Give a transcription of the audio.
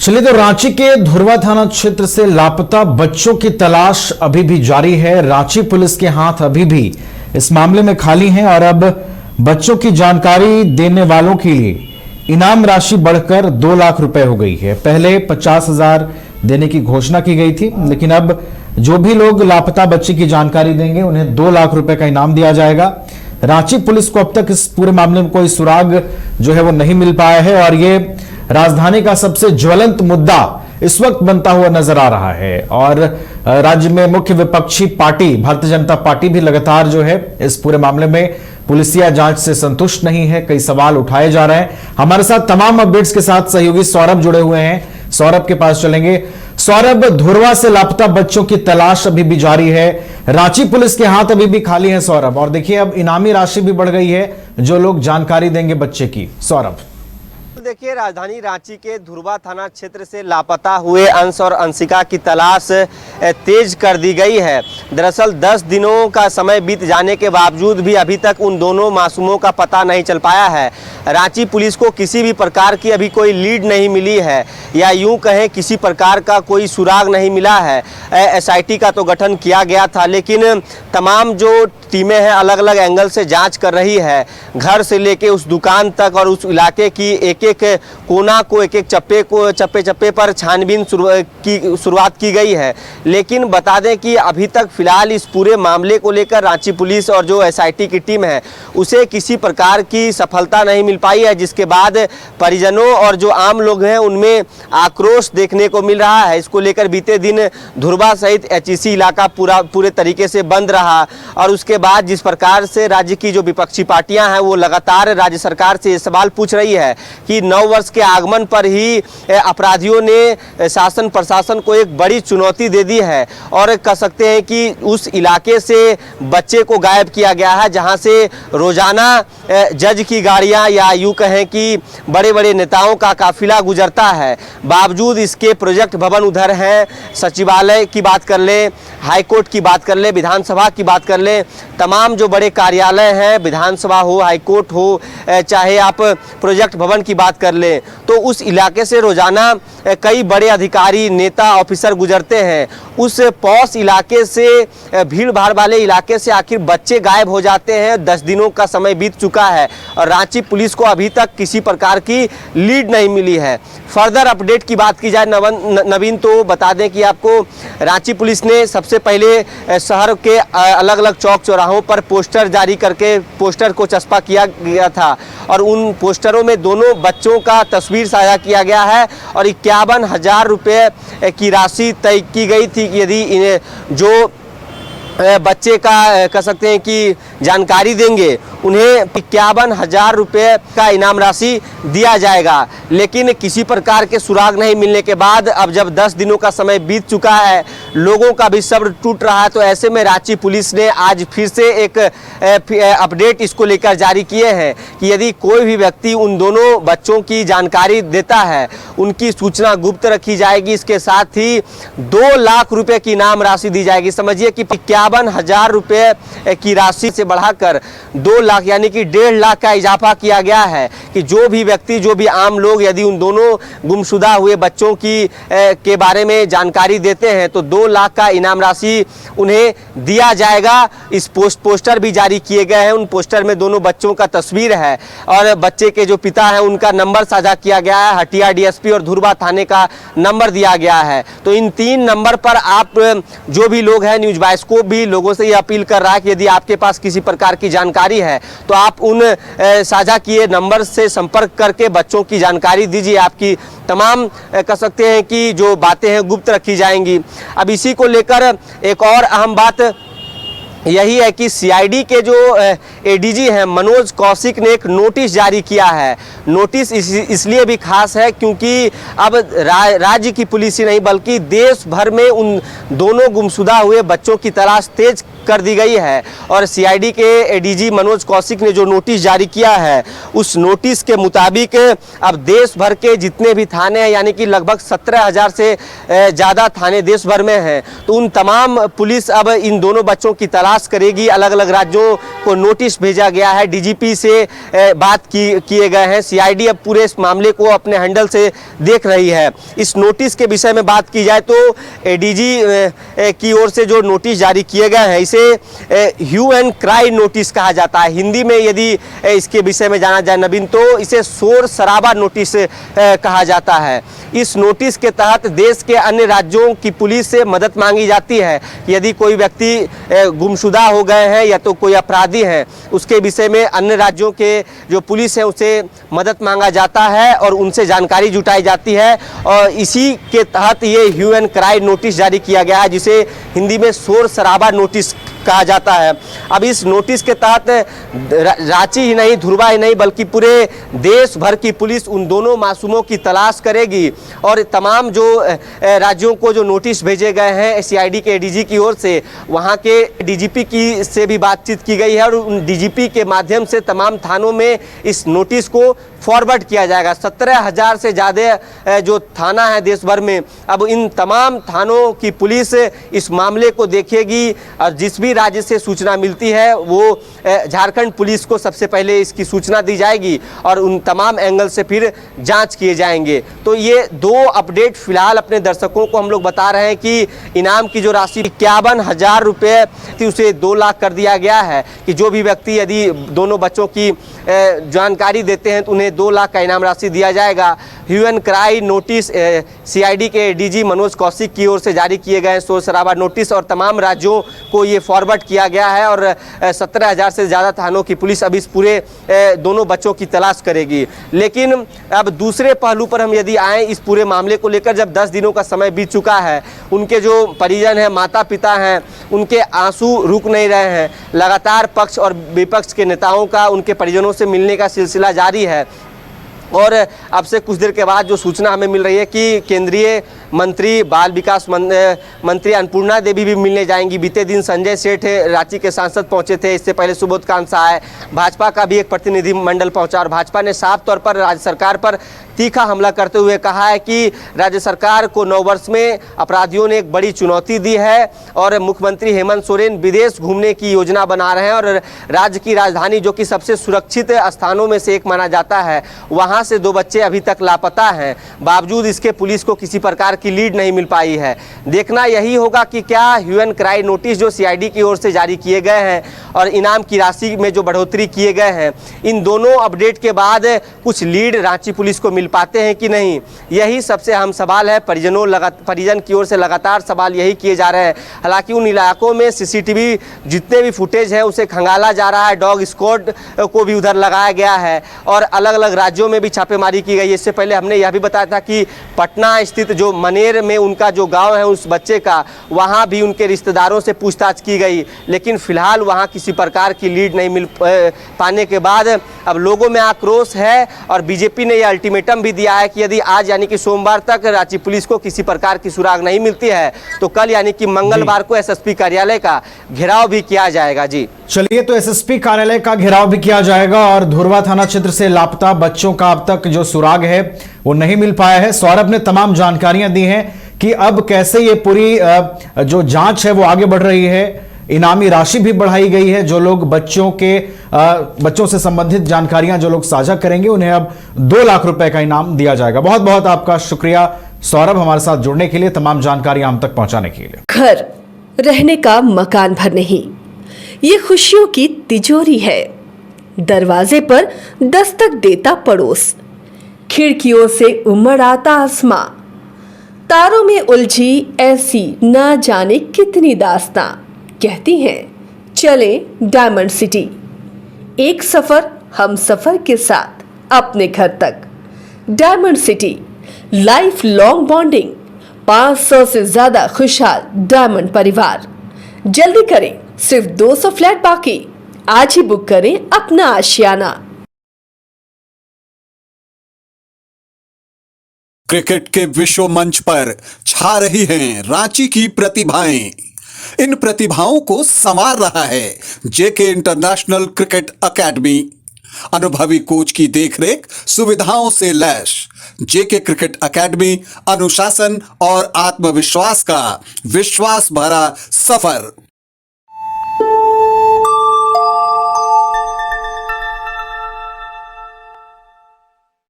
चलिए तो रांची के धुर्वा थाना क्षेत्र से लापता बच्चों की तलाश अभी भी जारी है। रांची पुलिस के हाथ अभी भी इस मामले में खाली हैं और अब बच्चों की जानकारी देने वालों के लिए इनाम राशि बढ़कर 2 लाख रुपए हो गई है। पहले 50,000 देने की घोषणा की गई थी, लेकिन अब जो भी लोग लापता बच्चे की जानकारी देंगे उन्हें 2 लाख रुपए का इनाम दिया जाएगा। रांची पुलिस को अब तक इस पूरे मामले में कोई सुराग जो है वो नहीं मिल पाया है और ये राजधानी का सबसे ज्वलंत मुद्दा इस वक्त बनता हुआ नजर आ रहा है। और राज्य में मुख्य विपक्षी पार्टी भारतीय जनता पार्टी भी लगातार जो है इस पूरे मामले में पुलिसिया जांच से संतुष्ट नहीं है। कई सवाल उठाए जा रहे हैं। हमारे साथ तमाम अपडेट्स के साथ सहयोगी सौरभ जुड़े हुए हैं। सौरभ के पास चलेंगे। सौरभ, धुर्वा से लापता बच्चों की तलाश अभी भी जारी है, रांची पुलिस के हाथ अभी भी खाली है सौरभ, और देखिए अब इनामी राशि भी बढ़ गई है जो लोग जानकारी देंगे बच्चे की। सौरभ, देखिए, राजधानी रांची के धुर्वा थाना क्षेत्र से लापता हुए अंश और अंशिका की तलाश तेज कर दी गई है। दरअसल 10 दिनों का समय बीत जाने के बावजूद भी अभी तक उन दोनों मासूमों का पता नहीं चल पाया है। रांची पुलिस को किसी भी प्रकार की अभी कोई लीड नहीं मिली है, या यूं कहें किसी प्रकार का कोई सुराग नहीं मिला है। एसआईटी का तो गठन किया गया था, लेकिन तमाम जो टीमें हैं अलग अलग एंगल से जांच कर रही है। घर से लेके उस दुकान तक और उस इलाके की एक एक कोना को, एक एक चप्पे पर छानबीन की शुरुआत की गई है। लेकिन बता दें कि अभी तक फिलहाल इस पूरे मामले को लेकर रांची पुलिस और जो एसआईटी की टीम है उसे किसी प्रकार की सफलता नहीं मिल पाई है, जिसके बाद परिजनों और जो आम लोग हैं उनमें आक्रोश देखने को मिल रहा है। इसको लेकर बीते दिन धुर्वा सहित एचईसी इलाका पूरे तरीके से बंद रहा। और उसके बाद जिस प्रकार से राज्य की जो विपक्षी पार्टियां हैं वो लगातार राज्य सरकार से ये सवाल पूछ रही है कि नव वर्ष के आगमन पर ही अपराधियों ने शासन प्रशासन को एक बड़ी चुनौती दे दी है, और कह सकते हैं कि उस इलाके से बच्चे को गायब किया गया है जहां से रोजाना जज की गाड़ियां या यूं कहें कि बड़े बड़े नेताओं का काफिला गुजरता है। बावजूद इसके प्रोजेक्ट भवन उधर हैं, सचिवालय की बात कर ले, हाईकोर्ट की बात कर ले, विधानसभा की बात कर ले, तमाम जो बड़े कार्यालय हैं, विधानसभा हो, हाईकोर्ट हो, चाहे आप प्रोजेक्ट भवन की बात कर ले, तो उस इलाके से रोजाना कई बड़े अधिकारी, नेता, ऑफिसर गुजरते हैं। उस पॉश इलाके से, भीड़ भाड़ वाले इलाके से आखिर बच्चे गायब हो जाते हैं। 10 दिनों का समय बीत चुका है और रांची पुलिस को अभी तक किसी प्रकार की लीड नहीं मिली है। फर्दर अपडेट की बात की जाए नवीन, तो बता दें कि आपको रांची पुलिस ने सबसे पहले शहर के अलग अलग चौक चौराहों पर पोस्टर जारी करके पोस्टर को चस्पा किया गया था, और उन पोस्टरों में दोनों बच्चों का तस्वीर साझा किया गया है और 51,000 रुपये की राशि तय की गई थी कि यदि इन्हें जो बच्चे का कह सकते हैं कि जानकारी देंगे उन्हें 51,000 रुपये का इनाम राशि दिया जाएगा। लेकिन किसी प्रकार के सुराग नहीं मिलने के बाद अब जब 10 दिनों का समय बीत चुका है, लोगों का भी सब्र टूट रहा है, तो ऐसे में रांची पुलिस ने आज फिर से एक अपडेट इसको लेकर जारी किए हैं कि यदि कोई भी व्यक्ति उन दोनों बच्चों की जानकारी देता है उनकी सूचना गुप्त रखी जाएगी। इसके साथ ही 2 लाख रुपये की इनाम राशि दी जाएगी। समझिए कि 51,000 रुपये की राशि से बढ़ाकर 2 लाख यानी कि 1.5 लाख का इजाफा किया गया है कि जो भी व्यक्ति, जो भी आम लोग यदि उन दोनों गुमशुदा हुए बच्चों की के बारे में जानकारी देते हैं तो 2 लाख का इनाम राशि उन्हें दिया जाएगा। इस पोस्टर भी जारी किए गए हैं। उन पोस्टर में दोनों बच्चों का तस्वीर है और बच्चे के जो पिता हैं उनका नंबर साझा किया गया है। हटिया डीएसपी और धुर्वा थाने का नंबर दिया गया है। तो इन 3 नंबर पर आप जो भी लोग हैं, न्यूज बाइस्कोप भी लोगों से ये अपील कर रहा है कि यदि आपके पास किसी प्रकार की जानकारी है तो आप उन साझा किए नंबर से संपर्क करके बच्चों की जानकारी दीजिए। आपकी तमाम कह सकते हैं कि जो बातें हैं गुप्त रखी जाएंगी। अब इसी को लेकर एक और अहम बात यही है कि सीआईडी के जो एडीजी हैं मनोज कौशिक ने एक नोटिस जारी किया है। नोटिस इसलिए भी खास है क्योंकि अब राज्य की पुलिस ही नहीं बल्कि देश भर में उन दोनों गुमशुदा हुए बच्चों की तलाश तेज कर दी गई है। और सीआईडी के एडीजी मनोज कौशिक ने जो नोटिस जारी किया है, उस नोटिस के मुताबिक अब देश भर के जितने भी थाने हैं, यानी कि लगभग 17,000 से ज़्यादा थाने देश भर में हैं, तो उन तमाम पुलिस अब इन दोनों बच्चों की तलाश करेगी। अलग अलग राज्यों को नोटिस भेजा गया है, डीजीपी से बात किए गए हैं। सीआईडी अब पूरे इस मामले को अपने हैंडल से देख रही है। इस नोटिस के विषय में बात की जाए तो एडीजी की ओर से जो नोटिस जारी किए गए हैं, इसे ह्यू एंड क्राई नोटिस कहा जाता है। हिंदी में यदि इसके विषय में जाना जाए नवीन, तो इसे शोर शराबा नोटिस कहा जाता है। इस नोटिस के तहत देश के अन्य राज्यों की पुलिस से मदद मांगी जाती है। यदि कोई व्यक्ति गुमशुदा हो गए हैं या तो कोई अपराधी हैं, उसके विषय में अन्य राज्यों के जो पुलिस है उसे मदद मांगा जाता है और उनसे जानकारी जुटाई जाती है। और इसी के तहत ये ह्यू एंड क्राई नोटिस जारी किया गया है, जिसे हिंदी में शोर शराबा नोटिस कहा जाता है। अब इस नोटिस के तहत रांची ही नहीं, धुरवा ही नहीं, बल्कि पूरे देश भर की पुलिस उन दोनों मासूमों की तलाश करेगी। और तमाम जो राज्यों को जो नोटिस भेजे गए हैं सीआईडी के एडीजी की ओर से, वहां के डीजीपी की से भी बातचीत की गई है और उन डीजीपी के माध्यम से तमाम थानों में इस नोटिस को फॉरवर्ड किया जाएगा। 17,000 से ज़्यादा जो थाना है देश भर में, अब इन तमाम थानों की पुलिस इस मामले को देखेगी और जिस भी राज्य से सूचना मिलती है वो झारखंड पुलिस को सबसे पहले इसकी सूचना दी जाएगी और उन तमाम एंगल से फिर जांच किए जाएंगे। तो ये दो अपडेट फिलहाल अपने दर्शकों को हम लोग बता रहे हैं कि इनाम की जो राशि 51,000 रुपये थी उसे 2 लाख कर दिया गया है कि जो भी व्यक्ति यदि दोनों बच्चों की जानकारी देते हैं तो उन्हें 2 लाख का इनाम राशि दिया जाएगा। Hue and cry notice CID के डीजी मनोज कौशिक की ओर से जारी किए गए शोर शराबा नोटिस और तमाम राज्यों को ये फॉरवर्ड किया गया है और 17,000 से ज़्यादा थानों की पुलिस अब इस पूरे दोनों बच्चों की तलाश करेगी। लेकिन अब दूसरे पहलू पर हम यदि आएँ इस पूरे मामले को लेकर, जब 10 दिनों का समय बीत चुका है, उनके जो परिजन हैं, माता पिता हैं, उनके आंसू रुक नहीं रहे हैं। लगातार पक्ष और विपक्ष के नेताओं का उनके परिजनों से मिलने का सिलसिला जारी है। और अब से कुछ देर के बाद जो सूचना हमें मिल रही है कि केंद्रीय मंत्री बाल विकास मंत्री अन्नपूर्णा देवी भी मिलने जाएंगी। बीते दिन संजय सेठ रांची के सांसद पहुंचे थे, इससे पहले सुबोध कांत सहाय, भाजपा का भी एक प्रतिनिधिमंडल पहुंचा और भाजपा ने साफ तौर पर राज्य सरकार पर तीखा हमला करते हुए कहा है कि राज्य सरकार को 9 वर्ष में अपराधियों ने एक बड़ी चुनौती दी है और मुख्यमंत्री हेमंत सोरेन विदेश घूमने की योजना बना रहे हैं और राज्य की राजधानी जो कि सबसे सुरक्षित स्थानों में से एक माना जाता है, वहां से 2 बच्चे अभी तक लापता हैं। बावजूद इसके पुलिस को किसी प्रकार की लीड नहीं मिल पाई है। देखना यही होगा कि क्या ह्यू एंड क्राई नोटिस जो सीआईडी की ओर से जारी किए गए हैं और इनाम की राशि में जो बढ़ोतरी किए गए हैं, इन दोनों अपडेट के बाद कुछ लीड रांची पुलिस को मिल पाते हैं कि नहीं, यही सबसे अहम सवाल है। परिजन की ओर से लगातार सवाल यही किए जा रहे हैं। हालांकि उन इलाकों में सीसीटीवी जितने भी फुटेज है उसे खंगाला जा रहा है, डॉग स्क्वाड को भी उधर लगाया गया है और अलग अलग राज्यों में भी छापेमारी की गई। इससे पहले हमने यह भी बताया था कि पटना स्थित जो मनेर में उनका जो गाँव है उस बच्चे का, वहाँ भी उनके रिश्तेदारों से पूछताछ की गई, लेकिन फिलहाल वहाँ किसी प्रकार की लीड नहीं मिल पाने के बाद अब लोगों में आक्रोश है और बीजेपी ने यह अल्टीमेटम भी दिया है कि यदि आज यानी कि सोमवार तक रांची पुलिस को किसी प्रकार की सुराग नहीं मिलती है तो कल यानी कि मंगलवार को एसएसपी कार्यालय का घेराव भी किया जाएगा। जी चलिए, तो एसएसपी कार्यालय का घेराव भी किया जाएगा और धुरवा थाना क्षेत्र से लापता बच्चों का अब तक जो सुराग है वो नहीं मिल पाया है। सौरभ ने तमाम जानकारियां दी हैं कि अब कैसे ये पूरी जो जांच है वो आगे बढ़ रही है। इनामी राशि भी बढ़ाई गई है। जो लोग बच्चों से संबंधित जानकारियां जो लोग साझा करेंगे उन्हें अब 2 लाख रुपए का इनाम दिया जाएगा। बहुत बहुत आपका शुक्रिया सौरभ, हमारे साथ जुड़ने के लिए, तमाम जानकारियां हम तक पहुंचाने के लिए। घर रहने का मकान भर नहीं, ये खुशियों की तिजोरी है। दरवाजे पर दस्तक देता पड़ोस, खिड़कियों से उमड़ आता आसमां, तारों में उलझी ऐसी ना जाने कितनी दास्तां। कहती हैं चले डायमंड सिटी, एक सफर हम सफर के साथ अपने घर तक। Diamond city, life long bonding, 500 से ज्यादा खुशहाल डायमंड परिवार। जल्दी करें, सिर्फ 200 फ्लैट बाकी। आज ही बुक करें अपना आशियाना। क्रिकेट के विश्व मंच पर छा रही हैं रांची की प्रतिभाएं। इन प्रतिभाओं को संवार रहा है जेके इंटरनेशनल क्रिकेट एकेडमी। अनुभवी कोच की देखरेख, सुविधाओं से लैस जेके क्रिकेट एकेडमी अनुशासन और आत्मविश्वास का विश्वास भरा सफर।